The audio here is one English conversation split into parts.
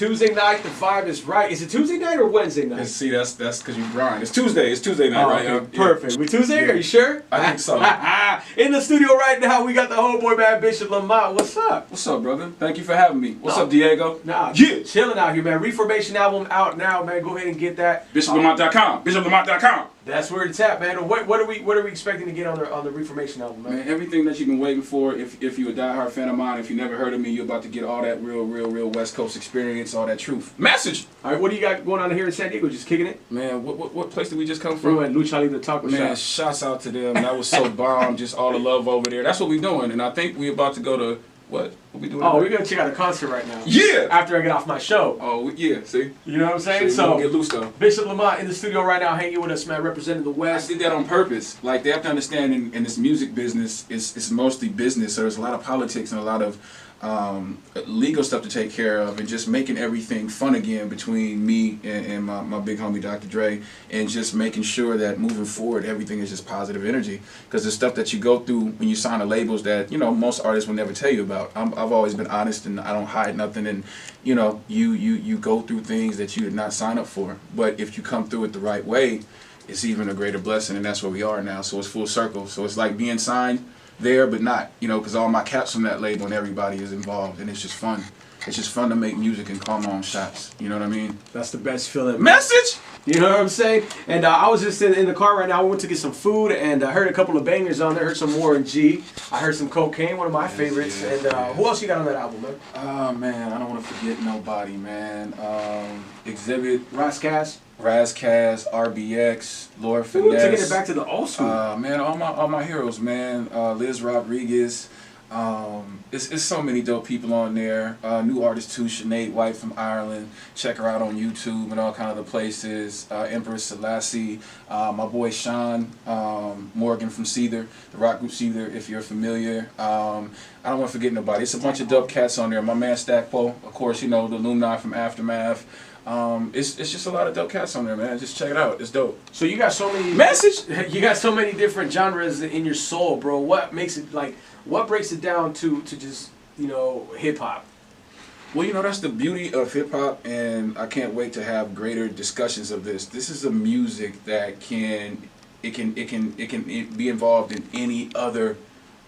Tuesday night, the vibe is right. Is it Tuesday night or Wednesday night? See, that's because you grind. It's Tuesday. It's Tuesday night, right? Okay, perfect. We Tuesday? Yeah. Are you sure? I think so. In the studio right now, we got the homeboy man, Bishop Lamont. What's up? What's up, brother? Thank you for having me. What's up, Diego? Nah, yeah. Chilling out here, man. Reformation album out now, man. Go ahead and get that. BishopLamont.com. BishopLamont.com. That's where it's at, man. What are we expecting to get on the Reformation album, man? Man, everything that you've been waiting for. If you're a diehard fan of mine, if you never heard of me, you're about to get all that real West Coast experience, all that truth. Message. All right, what do you got going on here in San Diego? Just kicking it? Man, what place did we just come from? We're at Lucha Libre Taco Shop. Man, shouts out to them. That was so bomb. Just all the love over there. That's what we're doing, and I think we're about to go to. What we doing? Oh, we're gonna check out a concert right now. Yeah. After I get off my show. Oh yeah. See. You know what I'm saying? So get loose though. Bishop Lamont in the studio right now, hanging with us, man, representing the West. I did that on purpose. Like they have to understand in this music business, it's mostly business. So there's a lot of politics and a lot of legal stuff to take care of, and just making everything fun again between me and my big homie Dr. Dre, and just making sure that moving forward everything is just positive energy, because the stuff that you go through when you sign the labels that most artists will never tell you about. I've always been honest and I don't hide nothing, and you go through things that you did not sign up for, but if you come through it the right way, it's even a greater blessing, and that's where we are now. So it's full circle. So it's like being signed there, but not, because all my caps from that label and everybody is involved, and it's just fun. It's just fun to make music and call my own shots. You know what I mean? That's the best feeling. Message! You know what I'm saying? And I was just in the car right now. I went to get some food, and I heard a couple of bangers on there. I heard some Warren G. I heard some Cocaine, one of my favorites. Yes. And who else you got on that album, man? Oh, man, I don't want to forget nobody, man. Exhibit. Razzcast, RBX, Lord Finesse. taking it back to the old school. Man, all my heroes, man. Liz Rodriguez. It's so many dope people on there. New artist too, Sinead White from Ireland. Check her out on YouTube and all kind of the places. Empress Selassie. My boy Sean Morgan from Seether, the rock group Seether, if you're familiar. I don't want to forget nobody. It's a bunch of dope cats on there. My man Stackpole, of course, the alumni from Aftermath. It's just a lot of dope cats on there, man. Just check it out. It's dope. So you got so many Message. You got so many different genres in your soul, bro. What makes it what breaks it down to just hip hop? Well, that's the beauty of hip hop, and I can't wait to have greater discussions of this. This is a music that can be involved in any other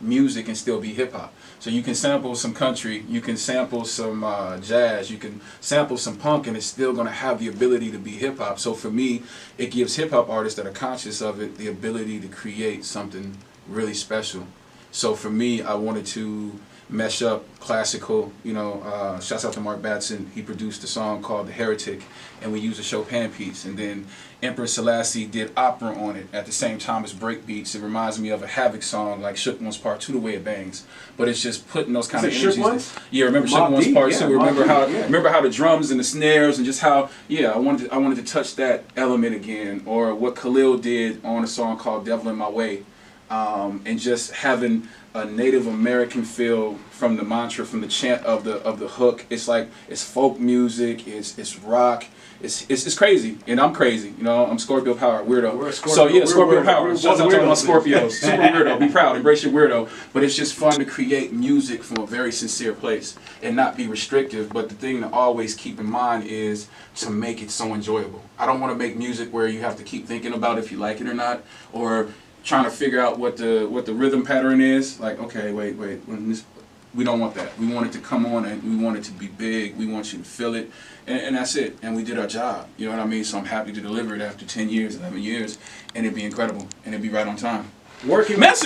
music and still be hip hop. So you can sample some country, you can sample some jazz, you can sample some punk, and it's still going to have the ability to be hip hop. So for me, it gives hip hop artists that are conscious of it the ability to create something really special. So for me, I wanted to mesh up classical, shouts out to Mark Batson. He produced a song called The Heretic, and we used a Chopin piece. And then Empress Selassie did opera on it at the same time as break beats. It reminds me of a Havoc song like Shook Ones Part 2, the way it bangs. But it's just putting those kind of energies. Shook Ones? Yeah, remember Shook Ones Part 2. Remember how the drums and the snares and just how, I wanted to touch that element again. Or what Khalil did on a song called Devil in My Way. And just having a Native American feel from the mantra, from the chant of the hook. It's like it's folk music, it's rock, it's crazy, and I'm crazy. I'm Scorpio power, weirdo. We're Scorpio, so yeah, Scorpio power. Shout out to all my weirdos. Scorpios. Super weirdo. Be proud, embrace your weirdo. But it's just fun to create music from a very sincere place and not be restrictive. But the thing to always keep in mind is to make it so enjoyable. I don't want to make music where you have to keep thinking about if you like it or not, or trying to figure out what the rhythm pattern is. Like, okay, wait, we don't want that. We want it to come on and we want it to be big. We want you to feel it, and that's it. And we did our job. You know what I mean? So I'm happy to deliver it after 10 years, 11 years, and it'd be incredible, and it'd be right on time. Working with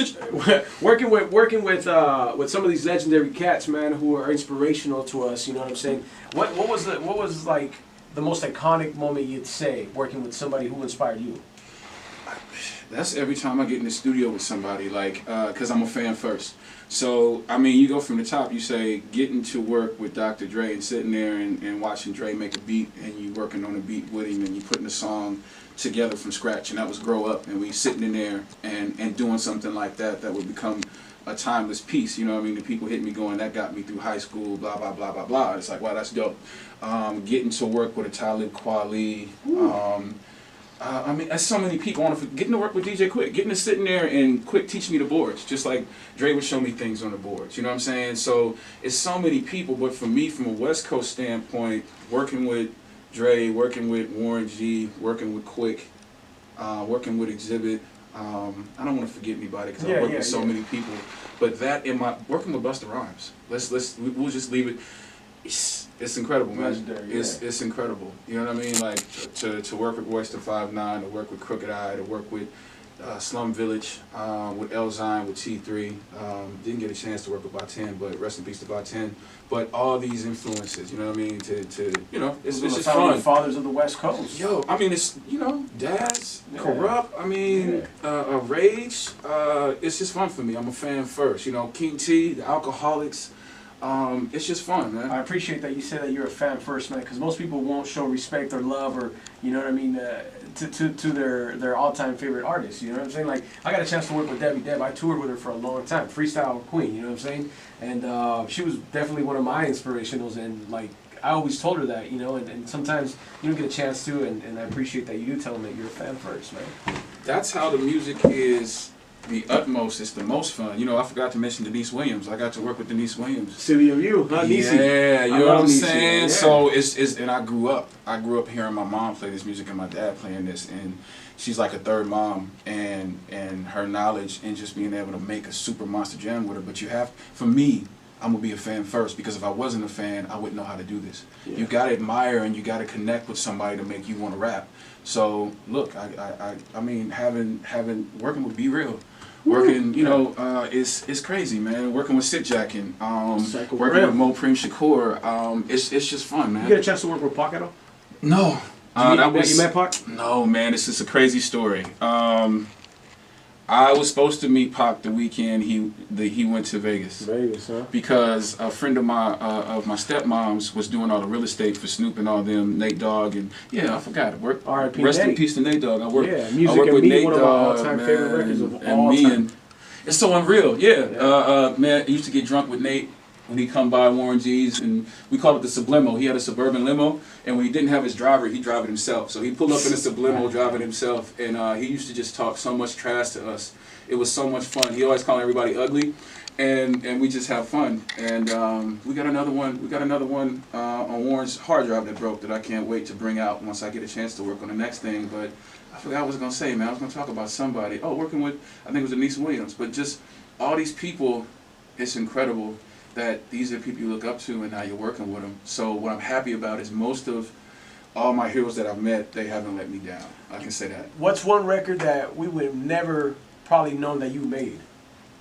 some of these legendary cats, man, who are inspirational to us. You know what I'm saying? What was like the most iconic moment you'd say working with somebody who inspired you? That's every time I get in the studio with somebody, because I'm a fan first. So, you go from the top, you say, getting to work with Dr. Dre and sitting there and watching Dre make a beat, and you working on a beat with him, and you putting a song together from scratch, and that was Grow Up, and we sitting in there and doing something like that would become a timeless piece. The people hit me going, that got me through high school, blah, blah, blah, blah, blah. It's like, wow, that's dope. Getting to work with a Talib Kweli, I mean, there's so many people. Getting to work with DJ Quick, getting to sit in there and Quick teach me the boards, just like Dre would show me things on the boards. You know what I'm saying? So it's so many people. But for me, from a West Coast standpoint, working with Dre, working with Warren G, working with Quick, working with Exhibit. I don't want to forget anybody because I work with so many people. But that in my working with Busta Rhymes. We'll just leave it. It's incredible, man. It's incredible. You know what I mean? Like to work with Royce da 5'9", to work with Crooked Eye, to work with Slum Village, with Elzine, with T3. Didn't get a chance to work with By 10, but rest in peace to By 10. But all these influences, you know what I mean? It's just fun. Fathers of the West Coast. Yo, I mean, it's Daz, Corrupt. I mean, Rage. It's just fun for me. I'm a fan first. You know, King T, the Alcoholics. It's just fun, man. I appreciate that you said that you're a fan first, man, because most people won't show respect or love or, you know what I mean, to their all-time favorite artists, you know what I'm saying? Like, I got a chance to work with Debbie Deb. I toured with her for a long time, freestyle queen, you know what I'm saying? And she was definitely one of my inspirationals, and, like, I always told her that, you know, and sometimes you don't get a chance to, and I appreciate that you do tell them that you're a fan first, man. That's how the music is. The utmost, it's the most fun. You know, I forgot to mention Denise Williams. I got to work with Denise Williams. City of You, huh, Niecy? Yeah, you know what I'm saying? Yeah. So and I grew up hearing my mom play this music and my dad playing this, and she's like a third mom, and her knowledge and just being able to make a super monster jam with her. But for me, I'm gonna be a fan first, because if I wasn't a fan, I wouldn't know how to do this. Yeah. You gotta admire and you gotta connect with somebody to make you want to rap. So look, I mean, working with Be Real. Working, you know, it's crazy, man. Working with Sit Jackin', working with Mo Preem Shakur, it's just fun, man. You get a chance to work with Pac at all? No. You met Pac? No, man. This is a crazy story. I was supposed to meet Pac the weekend he went to Vegas. Vegas, huh? Because a friend of my stepmom's was doing all the real estate for Snoop and all them, Nate Dogg, and I forgot. Rest in peace to Nate Dogg. Music and Me, one of our all-time favorite records of all time. It's so unreal. Man, I used to get drunk with Nate when he come by Warren G's, and we called it the Sublimo. He had a Suburban limo, and when he didn't have his driver, he drive it himself. So he pulled up in a Sublimo, driving himself, and he used to just talk so much trash to us. It was so much fun. He always called everybody ugly, and we just have fun. And we got another one. We got another one on Warren's hard drive that broke that I can't wait to bring out once I get a chance to work on the next thing. But I forgot what I was gonna say, man. I was gonna talk about somebody. Oh, working with, I think it was Denise Williams. But just all these people, it's incredible that these are people you look up to and now you're working with them. So what I'm happy about is most of all my heroes that I've met, they haven't let me down. I can say that. What's one record that we would have never probably known that you made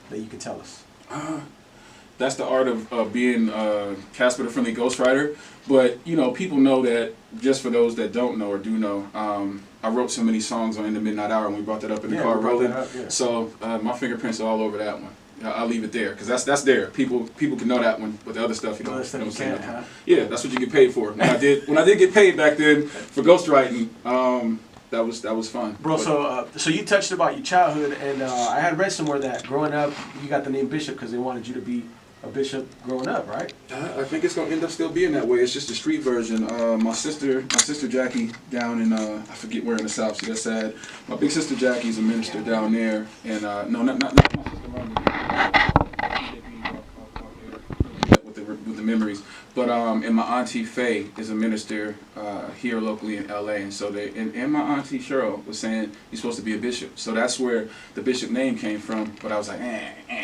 that you could tell us? That's the art of being Casper the Friendly Ghostwriter. But, you know, people know that, just for those that don't know or do know, I wrote so many songs on In the Midnight Hour, and we brought that up in the car rolling. So my fingerprints are all over that one. I'll leave it there, because that's there. People can know that one, but the other stuff, you know, yeah, that's what you get paid for. When I did get paid back then for ghostwriting, that was fun. Bro, so you touched about your childhood, and I had read somewhere that growing up, you got the name Bishop because they wanted you to be a bishop growing up, right? I think it's gonna end up still being that way. It's just a street version. My sister Jackie down in I forget where in the South. See, that's sad. My big sister Jackie's a minister down there, and no, not my sister Ronnie. With the memories, but and my auntie Faye is a minister here locally in LA, and so and my auntie Cheryl was saying you're supposed to be a bishop, so that's where the bishop name came from. But I was like,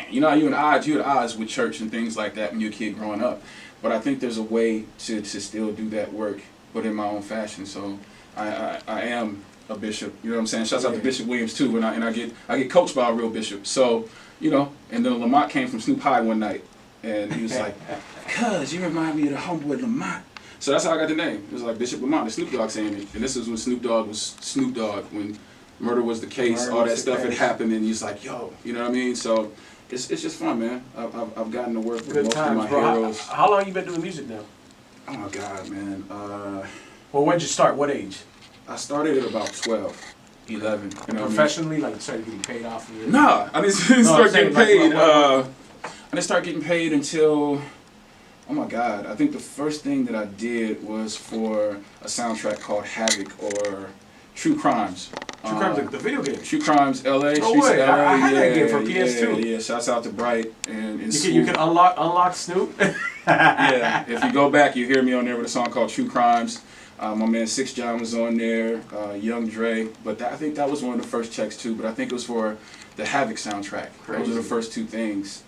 you know, you're at odds with church and things like that when you're a kid growing up. But I think there's a way to still do that work, but in my own fashion. So I am a bishop. You know what I'm saying? Shouts out to Bishop Williams too, and I get coached by a real bishop. So you know, and then Lamont came from Snoop High one night. And he was like, "Cuz, you remind me of the homeboy Lamont." So that's how I got the name. It was like Bishop Lamont, the Snoop Dogg saying it. And this is when Snoop Dogg was Snoop Dogg, when murder was the case, all that stuff had happened, and he's like, "Yo," you know what I mean? So it's just fun, man. I've gotten to work with most of my heroes. How long you been doing music now? Oh my God, man. Well, when did you start? What age? I started at about 12, 11. You know, professionally, like you started getting paid off of it? Nah, I didn't start getting paid. I didn't start getting paid until, oh my God, I think the first thing that I did was for a soundtrack called Havoc, or True Crimes. True Crimes, like the video game. True Crimes LA. No Streets way. of LA. I had that game for Yeah, PS2. yeah. Shouts out to Bright and You can unlock Snoop. Yeah, if you go back, you hear me on there with a song called True Crimes. My man 6 John was on there, Young Dre, but I think that was one of the first checks too, but I think it was for the Havoc soundtrack. Crazy. Those are the first two things.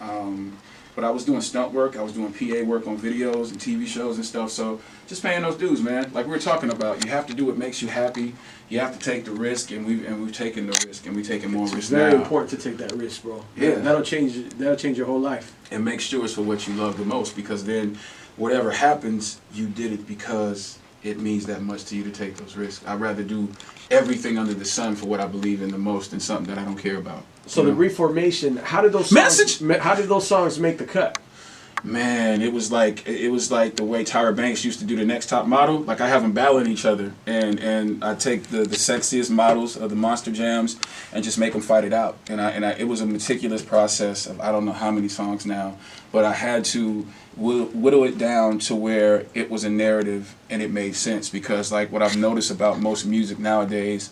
But I was doing stunt work, I was doing PA work on videos and TV shows and stuff, so just paying those dues, man. Like we were talking about, you have to do what makes you happy, you have to take the risk, and we've taken the risk, and we're taking more risks now. It's very important to take that risk, bro. Yeah. That'll change your whole life. And make sure it's for what you love the most, because then whatever happens, you did it because it means that much to you to take those risks. I'd rather do everything under the sun for what I believe in the most than something that I don't care about. So the Reformation, how did those songs make the cut? Man, it was like the way Tyra Banks used to do the Next Top Model. Like I have them battling each other, and I take the sexiest models of the Monster Jams and just make them fight it out. And it was a meticulous process of I don't know how many songs now, but I had to whittle it down to where it was a narrative and it made sense. Because like what I've noticed about most music nowadays,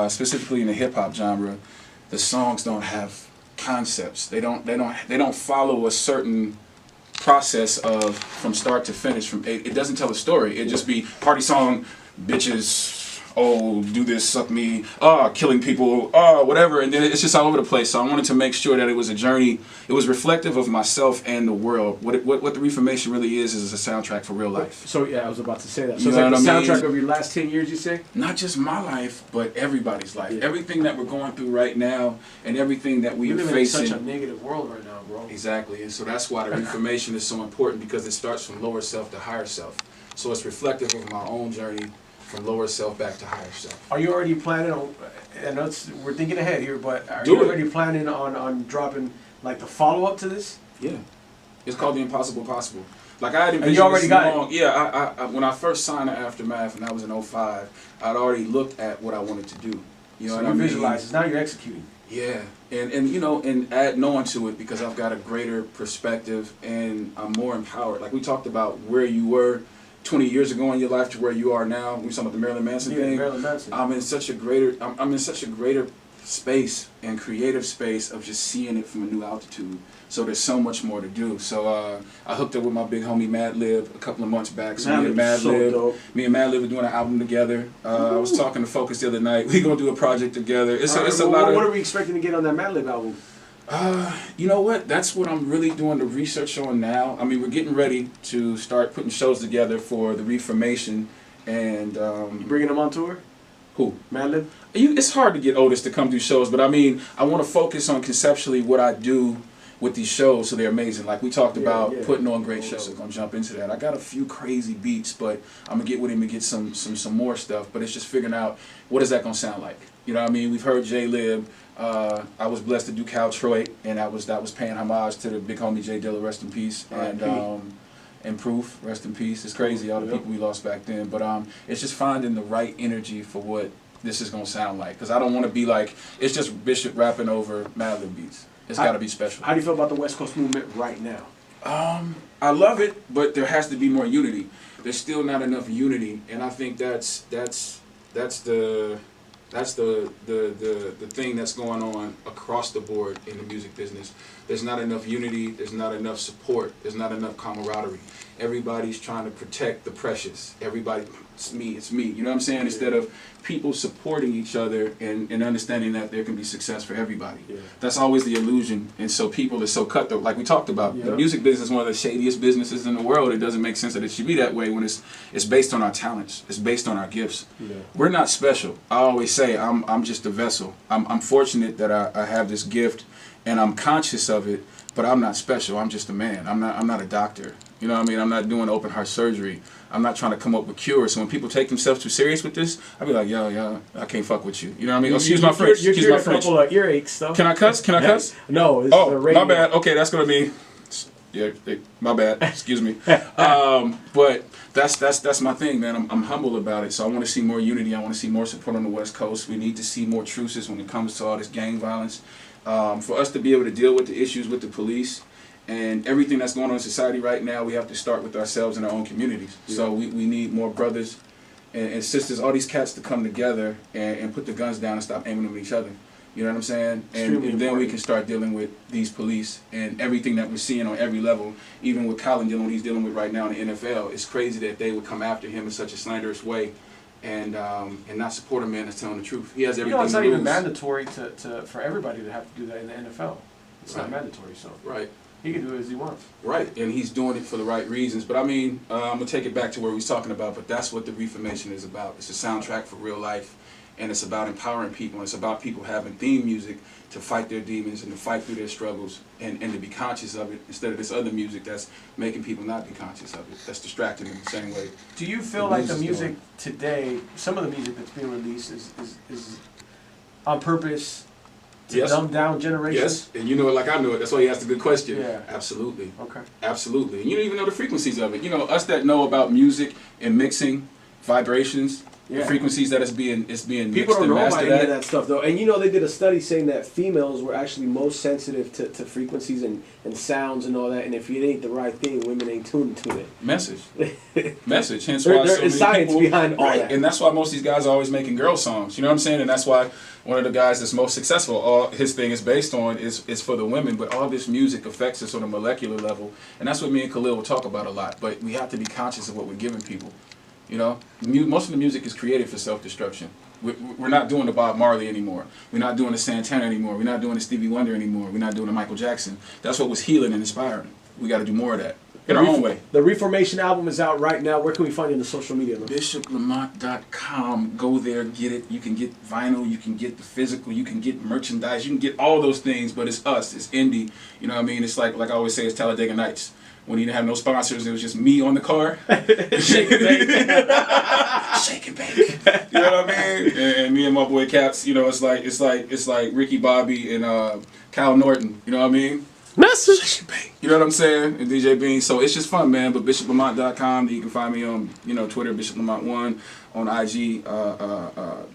specifically in the hip hop genre, the songs don't have concepts. They don't follow a certain process of from start to finish. It doesn't tell a story. It just be party song, bitches, oh, do this, suck me, killing people, whatever, and then it's just all over the place. So I wanted to make sure that it was a journey. It was reflective of myself and the world. What the Reformation really is a soundtrack for real life. So yeah, I was about to say that. So You it's know like the what I mean? soundtrack of your last 10 years, you say? Not just my life, but everybody's life. Yeah. Everything that we're going through right now, and everything that We we're live in facing. such a negative world right now, bro. Exactly, and so that's why the Reformation is so important, because it starts from lower self to higher self. So it's reflective of my own journey from lower self back to higher self. Are you already planning on, I know we're thinking ahead here, but are Do you it. already planning on dropping like the follow-up to this? Yeah, it's called The Impossible Possible. Like I had envisioned And you already this got long. Yeah, I when I first signed to Aftermath, and that was in 05, I'd already looked at what I wanted to do. You know So what you I mean? visualize it. Now you're executing. Yeah, and you know, and add on to it because I've got a greater perspective and I'm more empowered. Like we talked about where you were 20 years ago in your life to where you are now. We talking about the Marilyn Manson thing. Marilyn Manson. I'm in such a greater space and creative space of just seeing it from a new altitude. So there's so much more to do. So I hooked up with my big homie Madlib a couple of months back. So me and Madlib were doing an album together. I was talking to Focus the other night. We gonna do a project together. It's a lot of. What are we expecting to get on that Madlib album? You know what? That's what I'm really doing the research on now. I mean, we're getting ready to start putting shows together for the Reformation, and You bringing them on tour? who? Madlib? It's hard to get Otis to come do shows, but I mean, I want to focus on conceptually what I do with these shows so they're amazing. Like we talked about putting on great shows. I'm gonna jump into that. I got a few crazy beats, but I'm gonna get with him and get some more stuff. But it's just figuring out what is that gonna sound like. You know what I mean? We've heard J-Lib. I was blessed to do Caltroit, and that was paying homage to the big homie J Dilla, rest in peace, and Proof, rest in peace. It's crazy all the people we lost back then, but it's just finding the right energy for what this is gonna sound like. Because I don't want to be like it's just Bishop rapping over Madlib beats. It's got to be special. How do you feel about the West Coast movement right now? I love it, but there has to be more unity. There's still not enough unity, and I think that's the thing that's going on across the board in the music business. There's not enough unity, there's not enough support, there's not enough camaraderie. Everybody's trying to protect the precious. Everybody, it's me, you know what I'm saying? Instead of people supporting each other and understanding that there can be success for everybody. Yeah. That's always the illusion, and so people are so cutthroat. Like we talked about, the music business is one of the shadiest businesses in the world. It doesn't make sense that it should be that way when it's based on our talents. It's based on our gifts. Yeah. We're not special. I always say I'm just a vessel. I'm fortunate that I have this gift, and I'm conscious of it, but I'm not special. I'm just a man. I'm not a doctor. You know what I mean? I'm not doing open heart surgery. I'm not trying to come up with cures. So when people take themselves too serious with this, I be like, yo, I can't fuck with you. You know what I mean? Excuse my French. Excuse my French. A couple of earaches, though. Can I cuss? Can I cuss? No. This is a radio. My bad. Okay, that's gonna be. Yeah, my bad. Excuse me. But that's my thing, man. I'm humble about it. So I want to see more unity. I want to see more support on the West Coast. We need to see more truces when it comes to all this gang violence. For us to be able to deal with the issues with the police and everything that's going on in society right now, we have to start with ourselves and our own communities. Yeah. So we need more brothers and sisters, all these cats to come together and put the guns down and stop aiming them at each other. You know what I'm saying? And then we can start dealing with these police and everything that we're seeing on every level, even with Colin dealing what he's dealing with right now in the NFL. It's crazy that they would come after him in such a slanderous way and not support a man that's telling the truth. He has everything. It's not even mandatory for everybody to have to do that in the NFL. It's not mandatory, so he can do it as he wants. Right, and he's doing it for the right reasons. But I mean, I'm gonna take it back to where we was talking about. But that's what the Reformation is about. It's a soundtrack for real life. And it's about empowering people. It's about people having theme music to fight their demons and to fight through their struggles and to be conscious of it instead of this other music that's making people not be conscious of it. That's distracting them the same way. Do you feel like the music today, some of the music that's being released is on purpose to dumb down generations? Yes, and you know it like I know it. That's why you asked a good question. Yeah. Absolutely. Okay. Absolutely. And you don't even know the frequencies of it. You know, us that know about music and mixing, vibrations, the frequencies that it's being people don't know about any of that stuff though, and you know they did a study saying that females were actually most sensitive to frequencies and sounds and all that, and if it ain't the right thing, women ain't tuned to it. Message. Hence why there is science people, behind all that, and that's why most of these guys are always making girl songs. You know what I'm saying? And that's why one of the guys that's most successful, all his thing is based on is for the women. But all this music affects us on a molecular level, and that's what me and Khalil will talk about a lot. But we have to be conscious of what we're giving people. You know, most of the music is created for self-destruction. We're not doing the Bob Marley anymore. We're not doing the Santana anymore. We're not doing the Stevie Wonder anymore. We're not doing the Michael Jackson. That's what was healing and inspiring. We got to do more of that in our own way. The Reformation album is out right now. Where can we find you on the social media? BishopLamont.com. Go there, get it. You can get vinyl. You can get the physical. You can get merchandise. You can get all those things. But it's us. It's indie. You know what I mean? It's like I always say, it's Talladega Nights. When he didn't have no sponsors, it was just me on the car. Shake and bake. Shake and bake. You know what I mean? And me and my boy Caps, you know, it's like Ricky Bobby and Cal Norton. You know what I mean? Message. You know what I'm saying? And DJ Bean. So it's just fun, man. But BishopLamont.com. You can find me on, Twitter, BishopLamont1, on IG,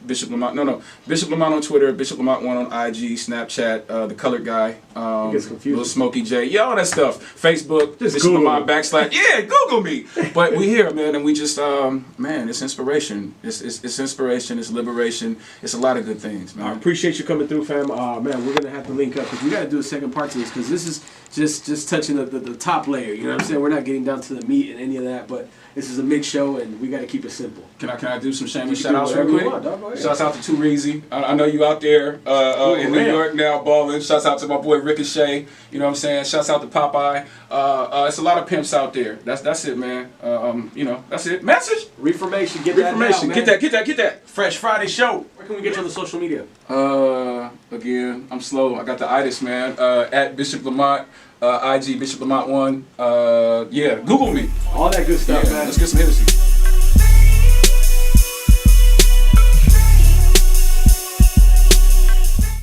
Bishop Lamont. No, Bishop Lamont on Twitter, Bishop Lamont1 on IG, Snapchat, the Colored Guy, he gets confused. Little Smokey J, yeah, all that stuff. Facebook, just Bishop Google Lamont / yeah, Google me. But we here, man, and we just, man, it's inspiration. It's inspiration. It's liberation. It's a lot of good things, man. I appreciate you coming through, fam. Man, we're gonna have to link up because we got to do a second part to this because this is just touching the top layer. You know what I'm saying? We're not getting down to the meat and any of that, but this is a mix show and we got to keep it simple. Can I do some shameless shout outs real quick? Shouts out to Too Reezy. I know you out there in New York now balling. Shouts out to my boy Ricochet. You know what I'm saying? Shouts out to Popeye. It's a lot of pimps out there. That's it, man. That's it. Message. Reformation. Get Reformation. that now, Get that. Fresh Friday show. Where can we get you on the social media? Again, I'm slow. I got the itis, man. At Bishop Lamont. IG Bishop Lamont1. Yeah, Google me. All that good stuff, man. Let's get some Hennessy.